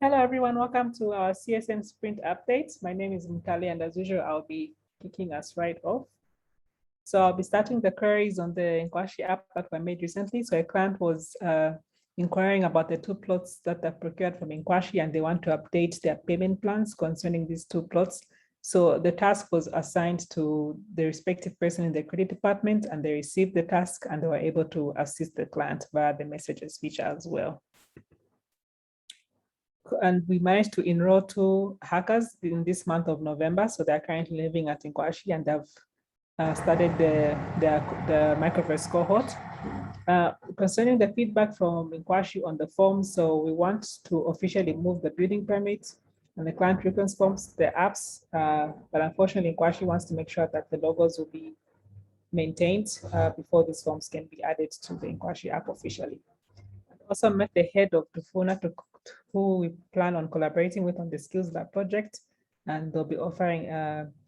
Hello, everyone. Welcome to our CSM Sprint updates. My name is Mutale, and as usual, I'll be kicking us right off. So I'll be starting the queries on the Nkwashi app that were made recently. So a client was inquiring about the 2 plots that are procured from Nkwashi, and they want to update their payment plans concerning these 2 plots. So the task was assigned to the respective person in the credit department, and they received the task and they were able to assist the client via the messages feature as well. And we managed to enroll 2 hackers in this month of November. So they're currently living at Nkwashi and they've started the microverse cohort. Concerning the feedback from Nkwashi on the forms, so we want to officially move the building permits and the client reference forms, the apps, but unfortunately Nkwashi wants to make sure that the logos will be maintained before these forms can be added to the Nkwashi app officially. I also met the head of Tufuna, who we plan on collaborating with on the Skills Lab project, and they'll be offering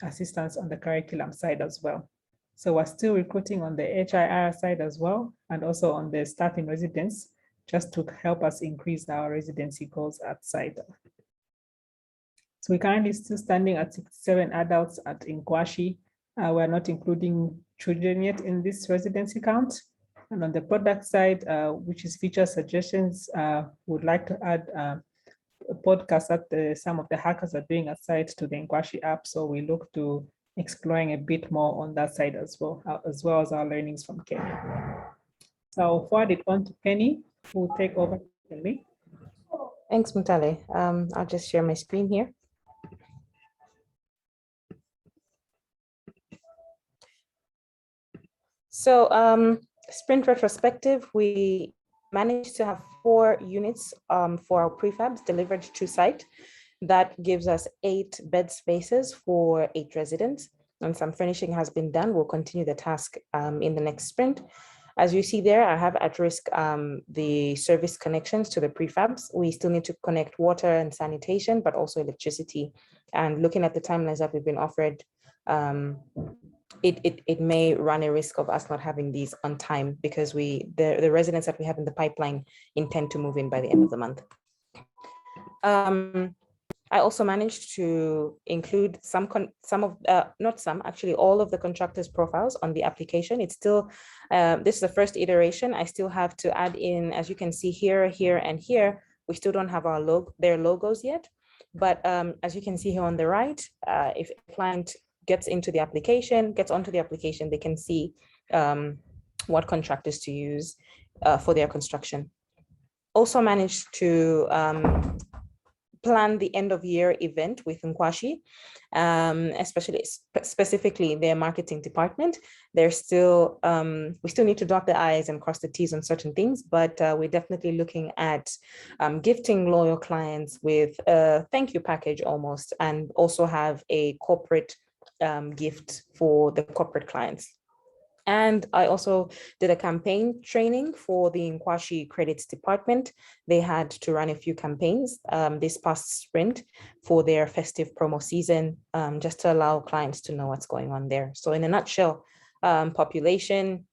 assistance on the curriculum side as well. So we're still recruiting on the HIR side as well, and also on the staff in residence, just to help us increase our residency goals at site. So we're currently still standing at 67 adults at Nkwashi. We're not including children yet in this residency count. And on the product side, which is feature suggestions, would like to add a podcast that some of the hackers are doing aside to the Nkwashi app. So we look to exploring a bit more on that side as well as our learnings from Kenny. So I'll forward it on to Penny, who will take over from me. Thanks, Mutale. I'll just share my screen here. So Sprint retrospective, we managed to have 4 units for our prefabs delivered to site. That gives us 8 bed spaces for 8 residents, and some furnishing has been done. We'll continue the task in the next sprint. As you see there, I have at risk the service connections to the prefabs. We still need to connect water and sanitation, but also electricity. And looking at the timelines that we've been offered, it may run a risk of us not having these on time because the residents that we have in the pipeline intend to move in by the end of the month. I also managed to include all of the contractors' profiles on the application. It's still, this is the first iteration. I still have to add in, as you can see here, here, and here, we still don't have their logos yet. But as you can see here on the right, if a client gets onto the application, they can see what contractors to use for their construction. Also managed to plan the end of year event with Nkwashi, specifically their marketing department. They're still, we still need to dot the I's and cross the T's on certain things, but we're definitely looking at gifting loyal clients with a thank you package almost, and also have a corporate gift for the corporate clients. And I also did a campaign training for the Nkwashi credits department. They had to run a few campaigns this past sprint for their festive promo season, just to allow clients to know what's going on there. So in a nutshell, population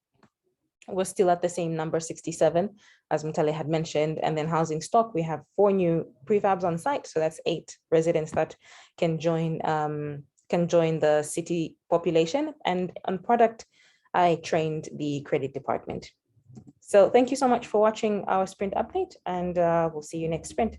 was still at the same number, 67, as Mutale had mentioned. And then housing stock, we have 4 new prefabs on site. So that's 8 residents that can join the city population. And on product, I trained the credit department. So thank you so much for watching our sprint update, and we'll see you next sprint.